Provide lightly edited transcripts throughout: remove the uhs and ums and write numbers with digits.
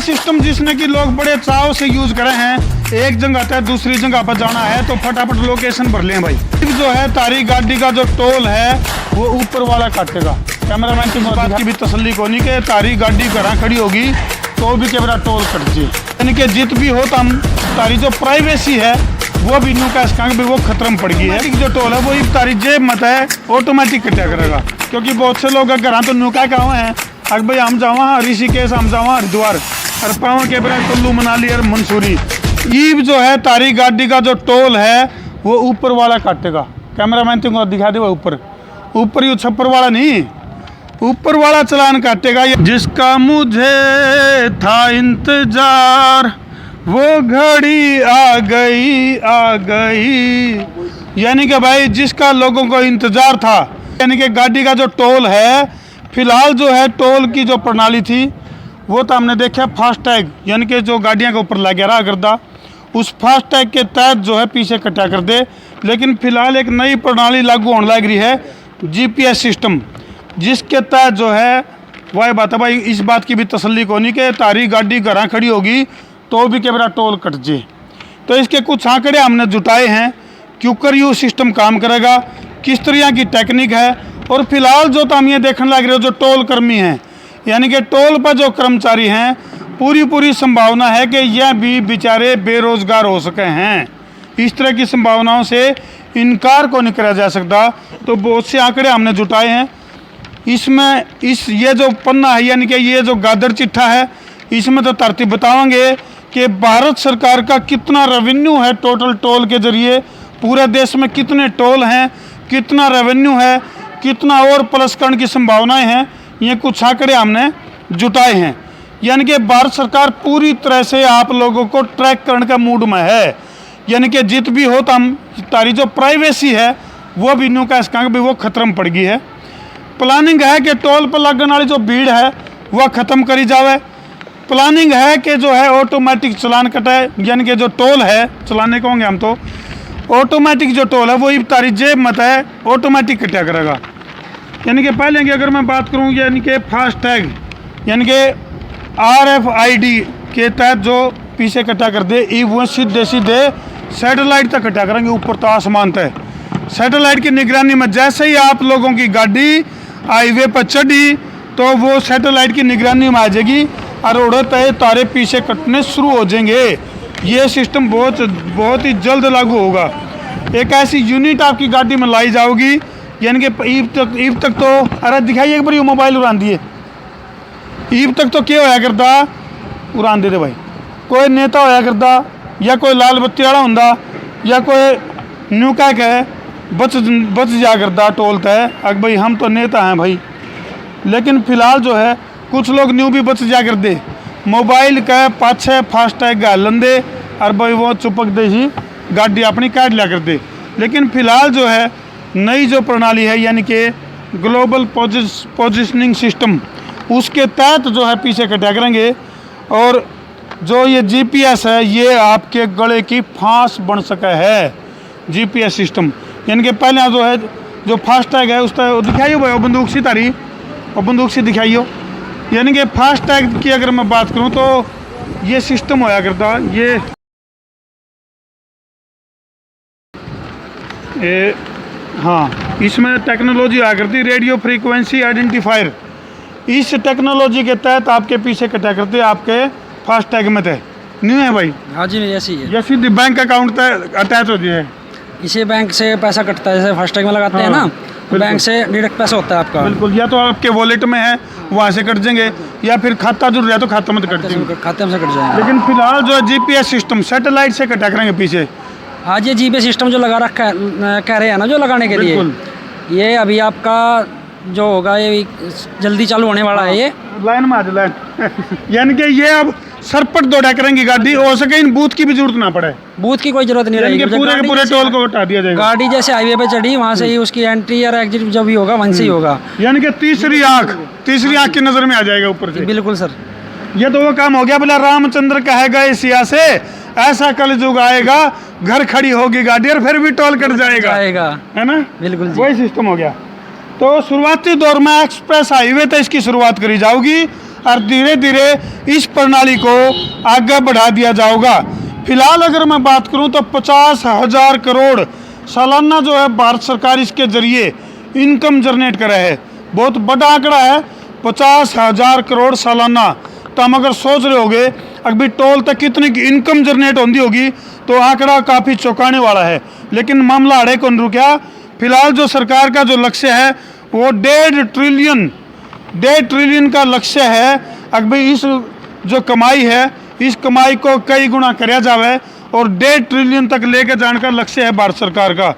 System जिसने कि लोग बड़े चाव से यूज करे हैं। एक जगह से दूसरी जगह पर जाना है तो फटाफट लोकेशन भर लें भाई। जो है तारी गाड़ी का जो टोल है वो ऊपर वाला काटेगा। कैमरामैन की बात की भी तसल्ली को नहीं कि तारी गाड़ी घर खड़ी होगी तो भी कैमरा टोल कट जाए, यानी कि जित भी हो तो हम तारी जो प्राइवेसी है वो भी न्यू कैश भी वो खतरे में पड़ गई है। जो टोल है वो तारी जेब मत है ऑटोमेटिक कटा करेगा, क्योंकि बहुत से लोग घर तो न्यू क्या है अगर भाई हम जावा ऋषिकेश हम जावा हरिद्वार और पाँव के बरा कुल्लू मनाली और मंसूरी। ईब जो है तारी गाड़ी का जो टोल है वो ऊपर वाला काटेगा। कैमरामैन तुमको दिखा दे ऊपर ही छप्पर वाला नहीं, ऊपर वाला चलान काटेगा। जिसका मुझे था इंतजार वो घड़ी आ गई, यानी कि भाई जिसका लोगों को इंतजार था, यानी कि गाड़ी का जो टोल है फिलहाल जो है टोल की जो प्रणाली थी वो तो हमने देखा फास्ट टैग, यानी कि जो गाड़ियां के ऊपर लग रहा करदा उस फास्ट टैग के तहत जो है पीछे कटा कर दे। लेकिन फिलहाल एक नई प्रणाली लागू होने लग रही है GPS सिस्टम, जिसके तहत जो है वह बात है भाई इस बात की भी तसल्ली को नहीं कि तारी गाड़ी घर खड़ी होगी तो भी कैमरा टोल कट जाए। तो इसके कुछ आंकड़े हमने जुटाए हैं, क्यूकर यू सिस्टम काम करेगा, किस तरह की टेक्निक है। और फिलहाल जो तो हम ये देखने लग रहे हो जो टोल कर्मी हैं, यानी कि टोल पर जो कर्मचारी हैं पूरी संभावना है कि यह भी बेचारे बेरोजगार हो सके हैं। इस तरह की संभावनाओं से इनकार को नहीं करा जा सकता। तो बहुत से आंकड़े हमने जुटाए हैं इसमें। ये जो पन्ना है यानी कि ये जो गादर चिट्ठा है इसमें तो तरतीब बताएंगे कि भारत सरकार का कितना रेवेन्यू है टोटल टोल के जरिए, पूरे देश में कितने टोल हैं, कितना रेवेन्यू है, कितना और प्लस करने की संभावनाएं हैं। ये कुछ आंकड़े हमने जुटाए हैं, यानी कि भारत सरकार पूरी तरह से आप लोगों को ट्रैक करने का मूड में है। यानी कि जित भी हो तो हम तारी जो प्राइवेसी है वो भी न्यू कैश भी वो खतरे में पड़ गई है। प्लानिंग है कि टोल पर लगने वाली जो भीड़ है वह ख़त्म करी जावे। प्लानिंग है कि जो है ऑटोमेटिक चलान कटाए, यानी कि जो टोल है चलाने कहोगे हम तो ऑटोमेटिक जो टोल है वो तारी जेब मत है ऑटोमेटिक कटा करेगा। यानी कि पहले की अगर मैं बात करूँ यानी कि फास्ट टैग यानी कि RFID के तहत जो पीछे कटा कर दे ये वो सीधे सैटेलाइट तक कटा करेंगे, ऊपर तो आसमान तक। सैटेलाइट की निगरानी में जैसे ही आप लोगों की गाड़ी हाईवे पर चढ़ी तो वो सैटेलाइट की निगरानी में आ जाएगी और उड़ते तारे पीछे कटने शुरू हो जाएंगे। ये सिस्टम बहुत ही जल्द लागू होगा। एक ऐसी यूनिट आपकी गाड़ी में लाई जाओगी, यानी कि ईब तक तो अरे दिखाइए एक बार ये मोबाइल उड़ान दिए। ईब तक तो क्या होया करता उड़ान दे भाई, कोई नेता होया करता या कोई लाल बत्ती वाला होंदा या कोई न्यू क्या कहे बच जा करता टोल तय अगर भाई हम तो नेता हैं भाई। लेकिन फिलहाल जो है कुछ लोग न्यू भी बच जा कर दे, मोबाइल का पाछे फास्ट टैग गालन दे और भाई वो चुपक दे ही गाड़ी अपनी काट लिया कर दे। लेकिन फिलहाल जो है नई जो प्रणाली है यानी कि ग्लोबल पोजिशनिंग सिस्टम उसके तहत जो है पीछे कटा करेंगे। और जो ये GPS है ये आपके गले की फांस बन सका है GPS सिस्टम। यानी कि पहले जो है जो फास्ट टैग है उसका दिखाइए भाई वो बंदूक सी तारी और बंदूक सी दिखाइए। यानी कि फास्ट टैग की अगर मैं बात करूं तो ये सिस्टम होया करता ये हाँ इसमें टेक्नोलॉजी आया करती रेडियो फ्रीक्वेंसी आइडेंटिफायर। इस टेक्नोलॉजी के तहत आपके पीछे कटा करते आपके फास्ट टैग में थे नहीं है भाई। हाँ जी ऐसी है, ये सीधी बैंक अकाउंट अटैच होती है। इसी बैंक से पैसा कटता है, जैसे फास्ट टैग में लगाते हैं ना तो बैंक से डायरेक्ट पैसा होता है आपका। बिल्कुल, या तो आपके वॉलेट में है वहाँ से कट जाएंगे या फिर खाता जुड़ रहा तो खाता में कट जाएंगे, खाते में से कट जाएंगे। लेकिन फिलहाल जो है GPS सिस्टम सैटेलाइट से कटा करेंगे पीछे। आज ये GPS सिस्टम जो लगा रखा है कह रहे हैं ना जो लगाने के लिए, ये अभी आपका जो होगा ये जल्दी चालू होने वाला है। ये लाइन में आ जाए लाइन यानी कि ये अब सरपट दौड़ा करेंगे गाड़ी, हो सके इन बूथ की भी जरूरत ना पड़े। बूथ की कोई जरूरत नहीं रहेगी, पूरे के पूरे टोल को हटा दिया जाएगा। गाड़ी जैसे हाईवे पे चढ़ी वहाँ से ही उसकी एंट्री या एग्जिट जो भी होगा वहीं से ही होगा। यानी कि तीसरी आंख की नजर में आ जाएगा ऊपर से। बिल्कुल सर, ये तो वो काम हो गया। बोला रामचंद्र कहेगा इस सिया से ऐसा कलयुग आएगा घर खड़ी होगी गाड़ी और फिर भी टोल कट जाएगा है ना। बिल्कुल वही सिस्टम हो गया। तो शुरुआती दौर में एक्सप्रेस हाईवे तो इसकी शुरुआत करी जाओगी और धीरे धीरे इस प्रणाली को आगे बढ़ा दिया जाएगा। फिलहाल अगर मैं बात करूं तो 50,000 करोड़ सालाना जो है भारत सरकार इसके जरिए इनकम जनरेट करे है। बहुत बड़ा आंकड़ा है 50,000 करोड़ सालाना। तो हम अगर सोच रहे होगे अभी टोल तक कितनी की इनकम जनरेट होती होगी तो आंकड़ा काफ़ी चौंकाने वाला है। लेकिन मामला अड़े को नहीं रुका। फिलहाल जो सरकार का जो लक्ष्य है वो 1.5 ट्रिलियन का लक्ष्य है। अभी इस जो कमाई है इस कमाई को कई गुना कराया जावे और 1.5 ट्रिलियन तक लेके जाने का लक्ष्य है भारत सरकार का।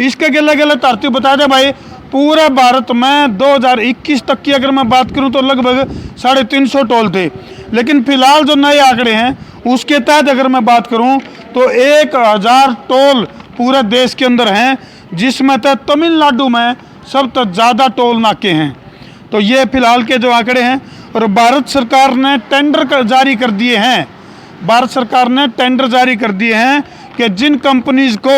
इसके गले गले धरती बता दे भाई, पूरे भारत में 2021 तक की अगर मैं बात करूं तो लगभग 350 टोल थे। लेकिन फिलहाल जो नए आंकड़े हैं उसके तहत अगर मैं बात करूं तो 1000 टोल पूरे देश के अंदर हैं, जिसमें तो तमिलनाडु में सबसे ज़्यादा टोल नाके हैं। तो ये फिलहाल के जो आंकड़े हैं। और भारत सरकार ने टेंडर जारी कर दिए हैं। भारत सरकार ने टेंडर जारी कर दिए हैं कि जिन कंपनीज को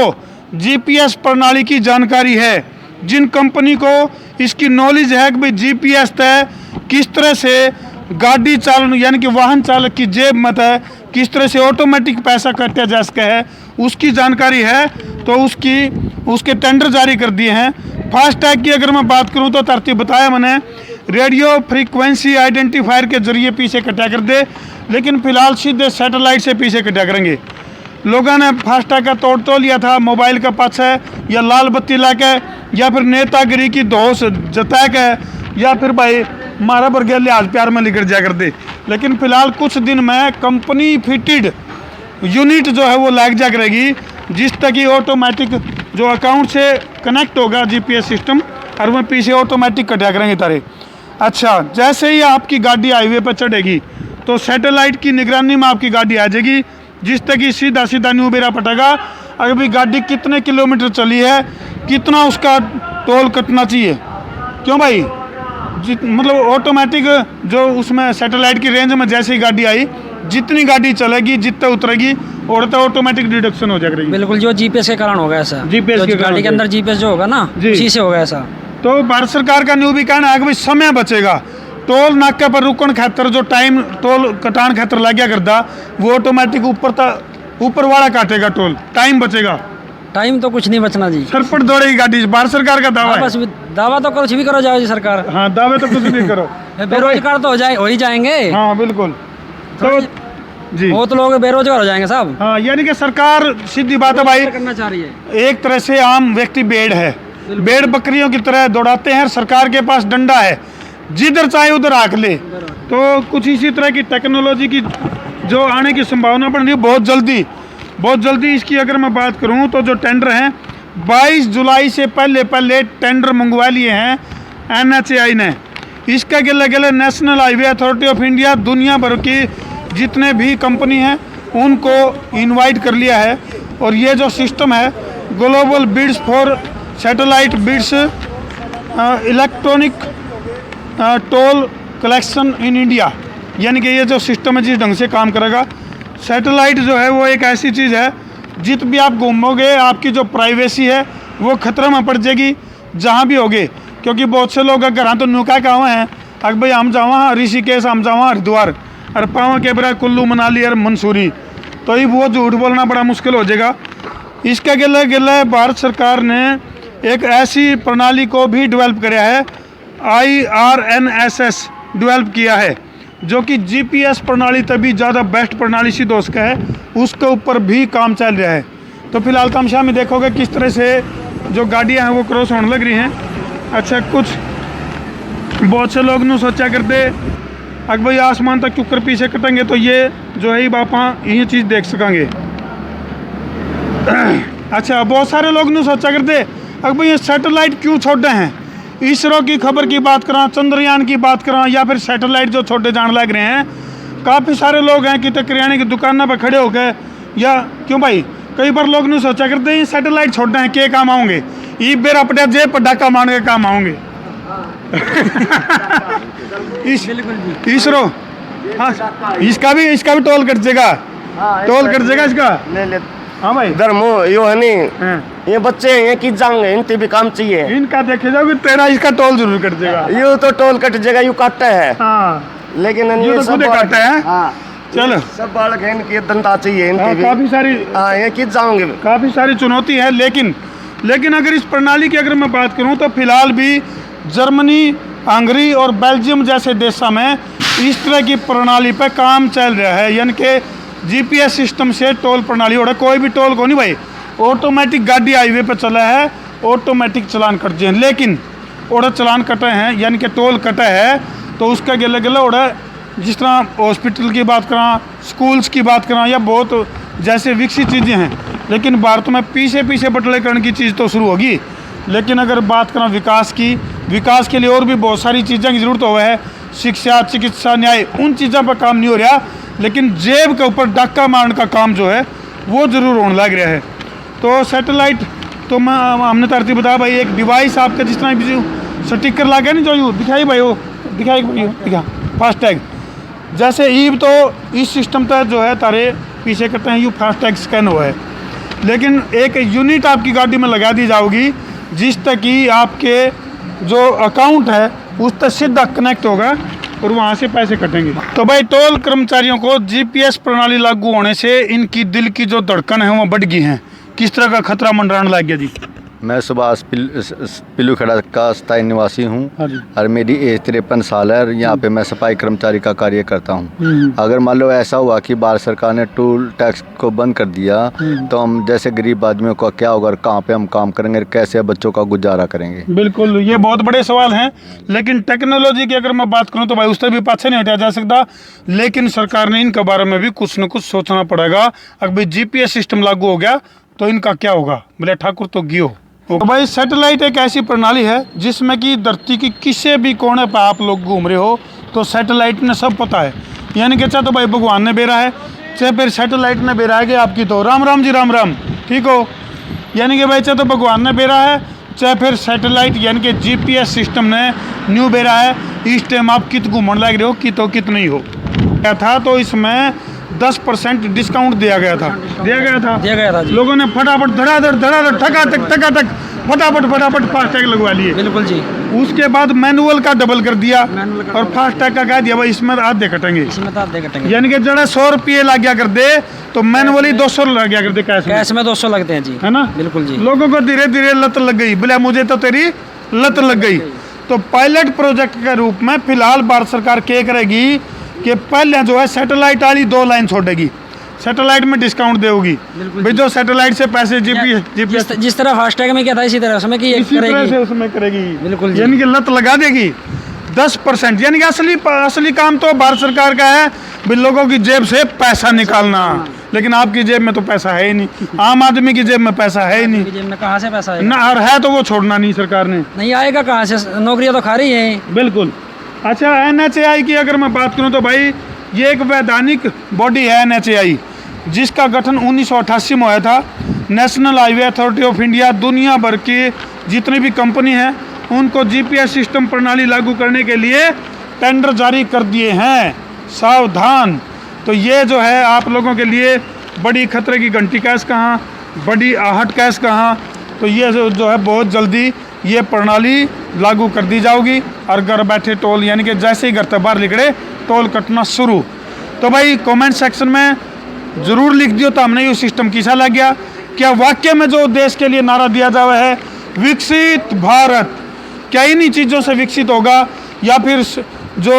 जीपीएस प्रणाली की जानकारी है, जिन कंपनी को इसकी नॉलेज है कि भाई जीपीएस तय किस तरह से गाड़ी चालन यानी कि वाहन चालक की जेब में है किस तरह से ऑटोमेटिक पैसा काटा जा सका है, उसकी जानकारी है, तो उसके टेंडर जारी कर दिए हैं। फास्टैग की अगर मैं बात करूं तो तरतीब बताया मैंने, रेडियो फ्रीक्वेंसी आइडेंटिफायर के जरिए पीछे कटा कर दे, लेकिन फिलहाल सीधे सैटेलाइट से पीछे कटा करेंगे। लोगों ने फास्टैग का तोड़ तो लिया था मोबाइल का पास है या लाल बत्ती ला के या फिर नेतागिरी की दोष जता के या फिर भाई मारा बरगे लिहाज प्यार में निकल जा कर दे। लेकिन फिलहाल कुछ दिन में कंपनी फिटेड यूनिट जो है वो लग जा करेगी, जिस तक कि ऑटोमेटिक जो अकाउंट से कनेक्ट होगा जीपीएस सिस्टम और वह पीछे ऑटोमेटिक कटा करेंगे तारे। अच्छा, जैसे ही आपकी गाड़ी हाईवे पर चढ़ेगी तो सैटेलाइट की निगरानी में आपकी गाड़ी आ जाएगी, जिस तक कि सीधा सीधा न्यू बेरा पटेगा अभी गाड़ी कितने किलोमीटर चली है, कितना उसका टोल कटना चाहिए। क्यों भाई, मतलब ऑटोमेटिक जो उसमें सैटेलाइट की रेंज में जैसे ही गाड़ी आई जितनी गाड़ी चलेगी जितने उतरेगी और तो ऑटोमेटिक डिडक्शन हो जाएगी। बिल्कुल, जो जीपीएस के कारण होगा ऐसा। जीपीएस के गाड़ी के अंदर जीपीएस जो होगा ना उसी से होगा ऐसा। तो भारत सरकार का न्यू भी कहना है कि भाई समय बचेगा, टोल नाके पर रुकन खातर जो टाइम टोल कटान खातर लग गया करता वो ऑटोमेटिक ऊपर वाला काटेगा, टोल टाइम बचेगा। टाइम तो कुछ नहीं बचना जी, सरपट दौड़ेगी गाड़ी। भारत सरकार का दावा है। बस दावा तो कुछ भी करो जाओ जी सरकार। हाँ, दावे तो कुछ भी करो बेरोजगार तो हो ही जाएंगे। हाँ बिल्कुल, तो जी बहुत लोग बेरोजगार हो जाएंगे साहब। हाँ, यानी कि सरकार सीधी बात है भाई करना चाह रही है। एक तरह से आम व्यक्ति भेड़ है, भेड़ बकरियों की तरह दौड़ाते हैं। सरकार के पास डंडा है, जिधर चाहे उधर हाक ले। तो कुछ इसी तरह की टेक्नोलॉजी की जो आने की संभावना बन रही है बहुत जल्दी। इसकी अगर मैं बात करूं तो जो टेंडर हैं 22 जुलाई से पहले टेंडर मंगवा लिए हैं NHAI ने। इसका गले national highway authority of India दुनिया भर की जितने भी कंपनी हैं उनको इनवाइट कर लिया है। और ये जो सिस्टम है global bids for satellite bids electronic toll collection in India, यानी कि ये जो सिस्टम है जिस ढंग से काम करेगा। सैटेलाइट जो है वो एक ऐसी चीज़ है जित भी आप घूमोगे आपकी जो प्राइवेसी है वो खतरे में पड़ जाएगी जहाँ भी होगे। क्योंकि बहुत से लोग घर तो नुका कहाँ हैं अगर भाई हम जावा ऋषिकेश, हम जावा हरिद्वार और पावा के बरा कुल्लू मनाली और मंसूरी, तो ही वो झूठ बोलना बड़ा मुश्किल हो जाएगा। इसके गले भारत सरकार ने एक ऐसी प्रणाली को भी डेवलप किया है, IRNSS डेवलप किया है, जो कि जीपीएस प्रणाली तभी ज़्यादा बेस्ट प्रणाली सी दोस्त का है, उसके ऊपर भी काम चल रहा है। तो फिलहाल तमशा में देखोगे किस तरह से जो गाड़ियां हैं वो क्रॉस होने लग रही हैं। अच्छा, कुछ बहुत से लोग ने सोचा करते अगर भाई आसमान तक चुकर पीछे कटेंगे तो ये जो है बापा ये चीज़ देख सकेंगे। अच्छा, बहुत सारे लोग ने सोचा करते अगर भाई ये सैटेलाइट क्यों छोटे हैं। इसरो की खबर की बात करा, चंद्रयान की बात करा या फिर सैटेलाइट जो छोटे जान लग रहे हैं, काफ़ी सारे लोग हैं कि किराने की दुकानों पर खड़े हो गए या क्यों भाई कई बार लोग नहीं सोचा करते हैं सैटेलाइट छोटे हैं के काम आऊँगे, ई बेर अपने जेब पर डाका मान के काम आऊँगे। इसरो हाँ, इसका भी टोल कट जाएगा, टोल कट जाएगा इसका। हाँ भाई, धर्मो यो है नहीं, ये बच्चे हैं ये की जाएंगे, इनते भी काम चाहिए। इनका देखे जाओ कि तेरा इसका टोल जरूर कट जाएगा। यू तो टोल कट जाएगा, यू काटता है। हाँ, लेकिन ये तो सब खुदे काटते हैं। हाँ चलो सब बालक हैं इनके दंता चाहिए इनके हाँ, भी। काफी सारी हाँ ये किस जाओगे काफ़ी सारी चुनौती है, लेकिन अगर इस प्रणाली की अगर मैं बात करूं तो फिलहाल भी जर्मनी, हंगरी और बेल्जियम जैसे देशों में इस तरह की प्रणाली पर काम चल रहा है। यानी कि जीपीएस सिस्टम से टोल प्रणाली हो रहा है। कोई भी टोल को नहीं भाई, ऑटोमेटिक गाड़ी हाईवे पर चला है, ऑटोमेटिक चालान कट जाए। लेकिन ओड़ा चालान कटे हैं यानी कि टोल कटा है तो उसका गले गले ओड़ा, जिस तरह हॉस्पिटल की बात करा, स्कूल्स की बात करा या बहुत जैसे विकसित चीज़ें हैं, लेकिन भारत में पीछे बटलेकरण की चीज़ तो शुरू होगी। लेकिन अगर बात करें विकास के लिए और भी बहुत सारी चीज़ों की ज़रूरत हो है, शिक्षा, चिकित्सा, न्याय, उन चीज़ों पर काम नहीं हो रहा। लेकिन जेब के ऊपर डाका मारने का काम जो है वो ज़रूर होने लग रहा है। तो सैटेलाइट तो हमने तरतीब बताया भाई, एक डिवाइस आपका जिस तरह भी स्टिकर लगे नहीं जो दिखाई भाई, वो दिखा फास्टैग जैसे ईव, तो इस सिस्टम तक जो है तारे पीछे करते हैं, फास्टैग स्कैन हुआ है। लेकिन एक यूनिट आपकी गाड़ी में लगा दी जाओगी जिस तक कि आपके जो अकाउंट है उस तक सीधा कनेक्ट होगा और वहाँ से पैसे कटेंगे। तो भाई टोल कर्मचारियों को जीपीएस प्रणाली लागू होने से इनकी दिल की जो धड़कन है वो बढ़ गई है। किस तरह का खतरा मंडराने लग गया जी? मैं सुभाष पिल्लू खड़ा का स्थायी निवासी हूँ हाँ जी। और मेरी एज 53 साल है और यहाँ पे मैं सफाई कर्मचारी का कार्य करता हूँ। अगर मान लो ऐसा हुआ कि भारत सरकार ने टोल टैक्स को बंद कर दिया तो हम जैसे गरीब आदमियों का क्या होगा, कहाँ पे हम काम करेंगे, कैसे बच्चों का गुजारा करेंगे? बिल्कुल, ये बहुत बड़े सवाल हैं। लेकिन टेक्नोलॉजी की अगर मैं बात करूँ तो भाई उससे भी पाछे नहीं हटा जा सकता। लेकिन सरकार ने इनके बारे में भी कुछ न कुछ सोचना पड़ेगा। अगर जीपीएस सिस्टम लागू हो गया तो इनका क्या होगा? बोले ठाकुर तो गियो। तो भाई सैटेलाइट एक ऐसी प्रणाली है जिसमें कि धरती की किसी भी कोने पर आप लोग घूम रहे हो तो सैटेलाइट ने सब पता है। यानी कि चाहे तो भाई भगवान ने बेरा है, चाहे फिर सैटेलाइट ने बेरा है कि आपकी तो राम राम जी राम राम, ठीक हो। यानी कि भाई चाहे तो भगवान ने बेरा है, चाहे फिर सैटेलाइट यानी कि जीपीएस सिस्टम ने न्यू बेरा है। इस टाइम आप कित घूमने लग रहे हो कि तो कित नहीं हो क्या था। तो इसमें 10% डिस्काउंट दिया गया था जी। लोगों ने फटाफट धड़ाधड़ ठकाठक फटाफट फास्टैग लगवा लिए। बिल्कुल जी। उसके बाद मैनुअल का डबल कर दिया और फास्टैग का कह दिया भाई इसमें आधे कटेंगे। यानी कि जरा 100 रुपये लग गया कर दे तो मैनुअली 200 लग गया कर दे कैश में 200 लगते हैं जी, है ना? बिल्कुल जी। लोगों को धीरे धीरे लत लग गई, बोले मुझे तो तेरी लत लग गई। तो पायलट प्रोजेक्ट के रूप में फिलहाल भारत सरकार क्या करेगी कि पहले जो है सैटेलाइट वाली 2 लाइन छोड़ेगी, सैटेलाइट में डिस्काउंट देगी भाई। जो सैटेलाइट से पैसे जीपीएस जिस तरह फास्टैग में क्या था इसी तरह उसमें इसी तरह से उसमें करेगी। बिल्कुल, यानी कि लत लगा देगी 10%। यानी कि असली काम तो भारत सरकार का है भाई, लोगों की जेब से पैसा निकालना। लेकिन आपकी जेब में तो पैसा है ही नहीं, आम आदमी की जेब में पैसा है ही नहीं। जेब में कहाँ से पैसा आएगा? ना और है तो वो छोड़ना नहीं सरकार ने, नहीं आएगा कहाँ से? नौकरियाँ तो खा रही हैं। बिल्कुल। अच्छा NHAI की अगर मैं बात करूं तो भाई ये एक वैधानिक बॉडी है NHAI, जिसका गठन 1988 में हुआ था। National highway authority of India दुनिया भर की जितनी भी कंपनी हैं उनको जीपीएस सिस्टम प्रणाली लागू करने के लिए टेंडर जारी कर दिए हैं। सावधान। तो ये जो है आप लोगों के लिए बड़ी खतरे की घंटी कैस कहाँ, बड़ी आहट कैस कहाँ। तो ये जो है बहुत जल्दी ये प्रणाली लागू कर दी जाएगी और घर बैठे टोल यानी कि जैसे ही घर से बाहर निकले टोल कटना शुरू। तो भाई कमेंट सेक्शन में ज़रूर लिख दियो तो हमने ये सिस्टम कैसा लग गया। क्या वाकई में जो देश के लिए नारा दिया जा रहा है विकसित भारत, क्या इन्हीं चीज़ों से विकसित होगा या फिर जो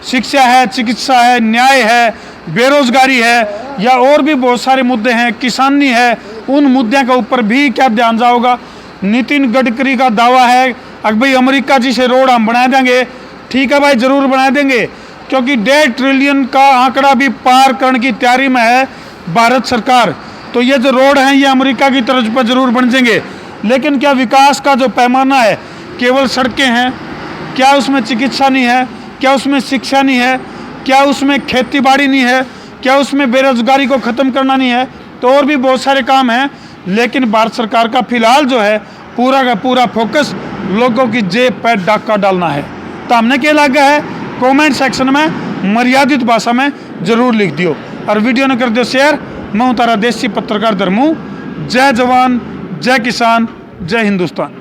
शिक्षा है, चिकित्सा है, न्याय है, बेरोजगारी है या और भी बहुत सारे मुद्दे हैं, किसानी है, उन मुद्दों के ऊपर भी क्या ध्यान जाओगा? नितिन गडकरी का दावा है अगर भाई अमेरिका जी से रोड हम बना देंगे। ठीक है भाई, ज़रूर बना देंगे क्योंकि 1.5 ट्रिलियन का आंकड़ा भी पार करने की तैयारी में है भारत सरकार। तो ये जो रोड हैं ये अमेरिका की तर्ज पर ज़रूर बन जाएंगे। लेकिन क्या विकास का जो पैमाना है केवल सड़कें हैं? क्या उसमें चिकित्सा नहीं है? क्या उसमें शिक्षा नहीं है? क्या उसमें खेती बाड़ी नहीं है? क्या उसमें बेरोजगारी को ख़त्म करना नहीं है? तो और भी बहुत सारे काम हैं। लेकिन भारत सरकार का फिलहाल जो है पूरा का पूरा फोकस लोगों की जेब पर डाका डालना है। तो हमने क्या लगा है कमेंट सेक्शन में मर्यादित भाषा में ज़रूर लिख दियो और वीडियो ने कर दियो शेयर। मैं हूँ तारा देसी पत्रकार धर्मू। जय जवान, जय किसान, जय हिंदुस्तान।